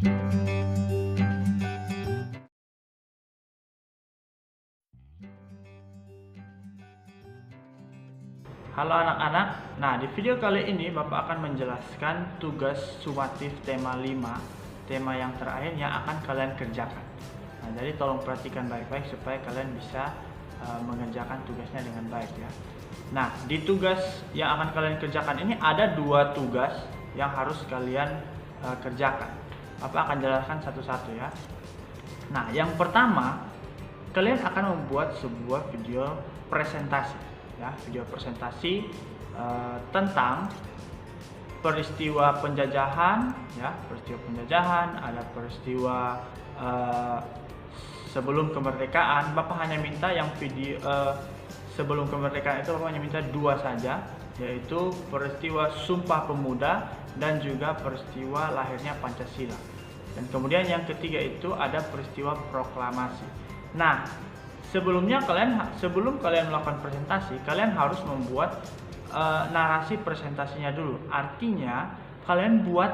Halo anak-anak, nah di video kali ini Bapak akan menjelaskan tugas sumatif tema 5, tema yang terakhir yang akan kalian kerjakan. Nah, jadi tolong perhatikan baik-baik supaya kalian bisa mengerjakan tugasnya dengan baik ya. Nah, di tugas yang akan kalian kerjakan ini ada 2 tugas yang harus kalian kerjakan. Bapak akan jelaskan satu-satu ya. Nah, yang pertama, kalian akan membuat sebuah video presentasi. Ya, video presentasi tentang peristiwa penjajahan, ya, peristiwa penjajahan, ada peristiwa sebelum kemerdekaan. Bapak hanya minta yang video sebelum kemerdekaan itu Bapak hanya minta 2 saja, yaitu peristiwa Sumpah Pemuda dan juga peristiwa lahirnya Pancasila. Dan kemudian yang ketiga itu ada peristiwa proklamasi. Nah, sebelum kalian melakukan presentasi, kalian harus membuat narasi presentasinya dulu. Artinya kalian buat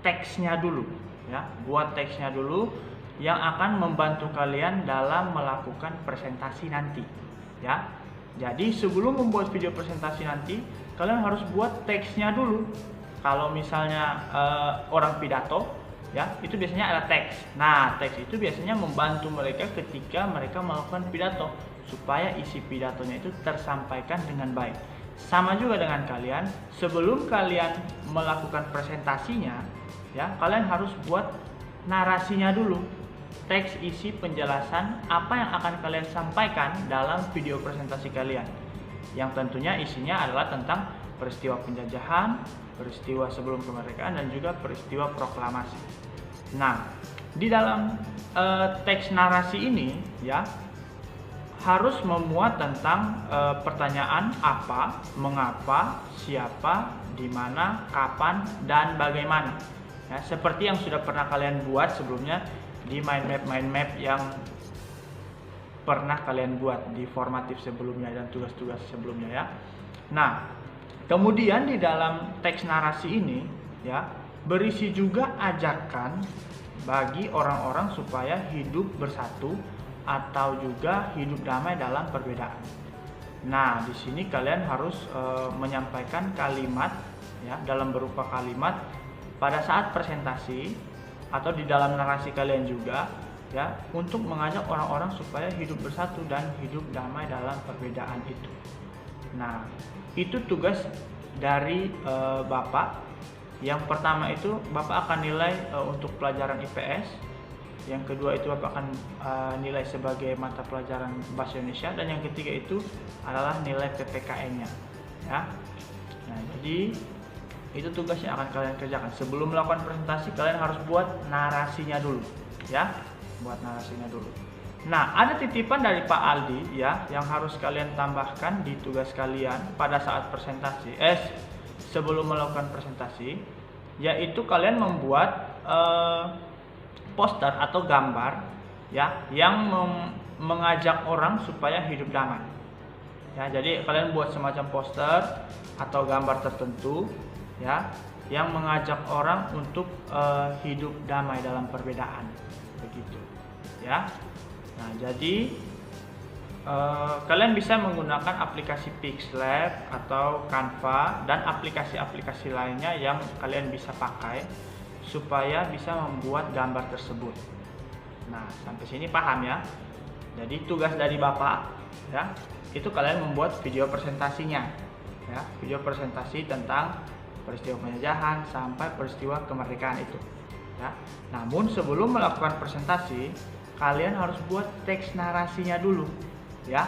teksnya dulu, ya, buat teksnya dulu yang akan membantu kalian dalam melakukan presentasi nanti, ya. Jadi sebelum membuat video presentasi nanti, kalian harus buat teksnya dulu. Kalau misalnya orang pidato, ya, itu biasanya ada teks. Nah, teks itu biasanya membantu mereka ketika mereka melakukan pidato supaya isi pidatonya itu tersampaikan dengan baik. Sama juga dengan kalian, sebelum kalian melakukan presentasinya, ya, kalian harus buat narasinya dulu. Teks isi penjelasan apa yang akan kalian sampaikan dalam video presentasi kalian. Yang tentunya isinya adalah tentang peristiwa penjajahan, peristiwa sebelum kemerdekaan, dan juga peristiwa proklamasi. Nah, di dalam teks narasi ini, ya, harus memuat tentang pertanyaan apa, mengapa, siapa, di mana, kapan, dan bagaimana. Ya, seperti yang sudah pernah kalian buat sebelumnya di mind map yang pernah kalian buat di formatif sebelumnya dan tugas-tugas sebelumnya ya. Nah, kemudian di dalam teks narasi ini, ya, berisi juga ajakan bagi orang-orang supaya hidup bersatu atau juga hidup damai dalam perbedaan. Nah, di sini kalian harus menyampaikan kalimat, ya, dalam berupa kalimat pada saat presentasi atau di dalam narasi kalian juga, ya, untuk mengajak orang-orang supaya hidup bersatu dan hidup damai dalam perbedaan itu. Nah, itu tugas dari Bapak. Yang pertama itu Bapak akan nilai untuk pelajaran IPS. Yang kedua itu Bapak akan nilai sebagai mata pelajaran Bahasa Indonesia, dan yang ketiga itu adalah nilai PPKN-nya, ya. Nah, jadi itu tugas yang akan kalian kerjakan. Sebelum melakukan presentasi, kalian harus buat narasinya dulu, ya. Buat narasinya dulu. Nah, ada titipan dari Pak Aldi, ya, yang harus kalian tambahkan di tugas kalian pada saat presentasi. Sebelum melakukan presentasi, yaitu kalian membuat poster atau gambar, ya, yang mengajak orang supaya hidup damai. Ya, jadi kalian buat semacam poster atau gambar tertentu, ya, yang mengajak orang untuk hidup damai dalam perbedaan, begitu, ya. Nah, jadi kalian bisa menggunakan aplikasi Pixlab atau Canva dan aplikasi-aplikasi lainnya yang kalian bisa pakai supaya bisa membuat gambar tersebut. Nah, sampai sini paham ya? Jadi tugas dari Bapak, ya, itu kalian membuat video presentasinya, ya, video presentasi tentang peristiwa penjajahan sampai peristiwa kemerdekaan itu, ya. Namun sebelum melakukan presentasi, kalian harus buat teks narasinya dulu, ya,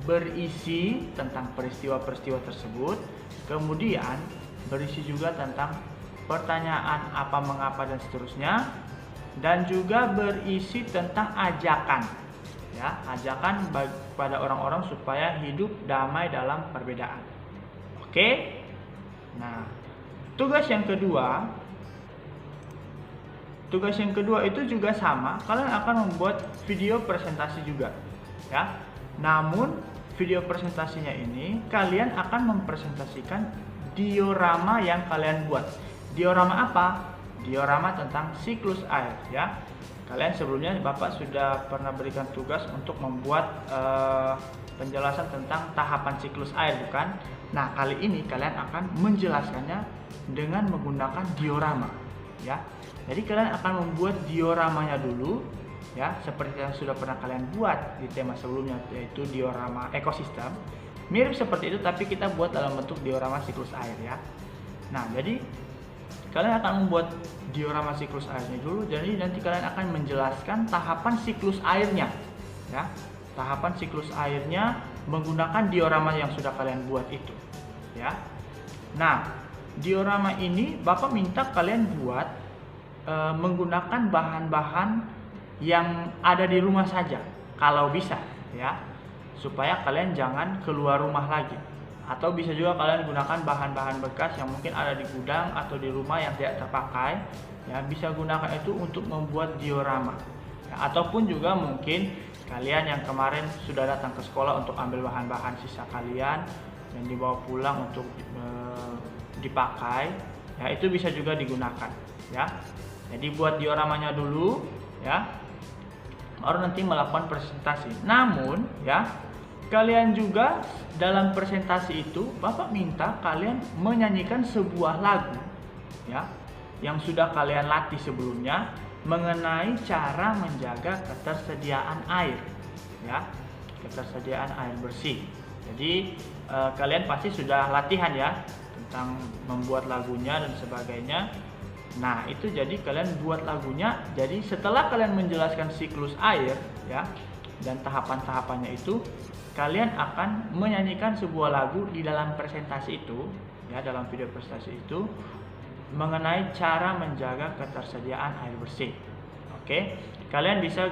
berisi tentang peristiwa-peristiwa tersebut, kemudian berisi juga tentang pertanyaan apa, mengapa, dan seterusnya, dan juga berisi tentang ajakan, ya, ajakan pada orang-orang supaya hidup damai dalam perbedaan. Oke? Nah, tugas yang kedua itu juga sama, kalian akan membuat video presentasi juga, ya. Namun video presentasinya ini kalian akan mempresentasikan diorama yang kalian buat. Diorama apa? diorama tentang siklus air ya. Kalian sebelumnya Bapak sudah pernah berikan tugas untuk membuat penjelasan tentang tahapan siklus air, bukan? Nah, kali ini kalian akan menjelaskannya dengan menggunakan diorama ya. Jadi kalian akan membuat dioramanya dulu ya, seperti yang sudah pernah kalian buat di tema sebelumnya, yaitu diorama ekosistem. Mirip seperti itu, tapi kita buat dalam bentuk diorama siklus air ya. Nah, jadi kalian akan membuat diorama siklus airnya dulu. Jadi nanti kalian akan menjelaskan tahapan siklus airnya ya. Tahapan siklus airnya menggunakan diorama yang sudah kalian buat itu ya. Nah, diorama ini Bapak minta kalian buat menggunakan bahan-bahan yang ada di rumah saja kalau bisa ya, supaya kalian jangan keluar rumah lagi. Atau bisa juga kalian gunakan bahan-bahan bekas yang mungkin ada di gudang atau di rumah yang tidak terpakai ya, bisa gunakan itu untuk membuat diorama ya. Ataupun juga mungkin kalian yang kemarin sudah datang ke sekolah untuk ambil bahan-bahan sisa kalian dan dibawa pulang untuk dipakai ya, itu bisa juga digunakan ya. Jadi buat dioramanya dulu ya, baru nanti melakukan presentasi. Namun ya, kalian juga dalam presentasi itu Bapak minta kalian menyanyikan sebuah lagu ya, yang sudah kalian latih sebelumnya mengenai cara menjaga ketersediaan air ya, ketersediaan air bersih. Jadi kalian pasti sudah latihan ya tentang membuat lagunya dan sebagainya. Nah, itu jadi kalian buat lagunya. Jadi setelah kalian menjelaskan siklus air ya dan tahapan-tahapannya itu, kalian akan menyanyikan sebuah lagu di dalam presentasi itu ya, dalam video presentasi itu mengenai cara menjaga ketersediaan air bersih. Oke, kalian bisa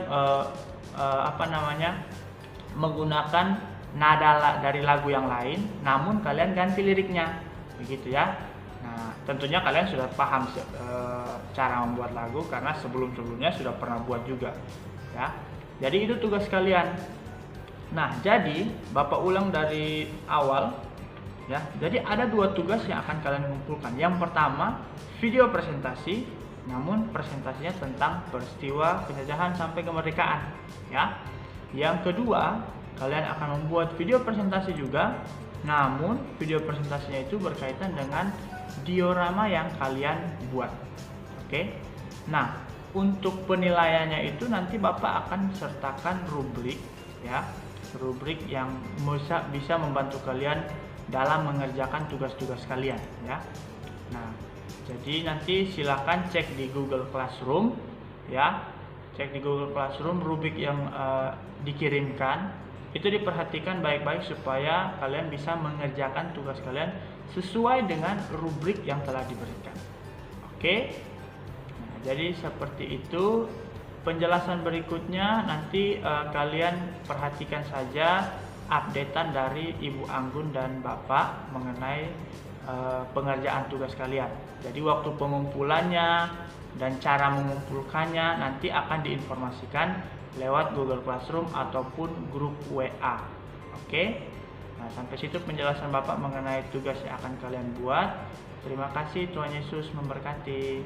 menggunakan nada dari lagu yang lain, namun kalian ganti liriknya, begitu ya. Nah, tentunya kalian sudah paham cara membuat lagu karena sebelum-sebelumnya sudah pernah buat juga ya. Jadi itu tugas kalian. Nah, jadi Bapak ulang dari awal ya. Jadi ada dua tugas yang akan kalian kumpulkan. Yang pertama, video presentasi, namun presentasinya tentang peristiwa penjajahan sampai kemerdekaan ya. Yang kedua, kalian akan membuat video presentasi juga, namun video presentasinya itu berkaitan dengan diorama yang kalian buat. Oke. Nah, untuk penilaiannya itu nanti Bapak akan sertakan rubrik ya. Rubrik yang bisa membantu kalian dalam mengerjakan tugas-tugas kalian ya. Nah, jadi nanti silakan cek di Google Classroom ya. Cek di Google Classroom rubrik yang dikirimkan itu diperhatikan baik-baik supaya kalian bisa mengerjakan tugas kalian sesuai dengan rubrik yang telah diberikan. Oke. Nah, jadi seperti itu. Penjelasan berikutnya nanti kalian perhatikan saja updatean dari Ibu Anggun dan Bapak mengenai pengerjaan tugas kalian. Jadi waktu pengumpulannya dan cara mengumpulkannya nanti akan diinformasikan lewat Google Classroom ataupun grup WA. Oke. Nah, sampai situ penjelasan Bapak mengenai tugas yang akan kalian buat. Terima kasih, Tuhan Yesus memberkati.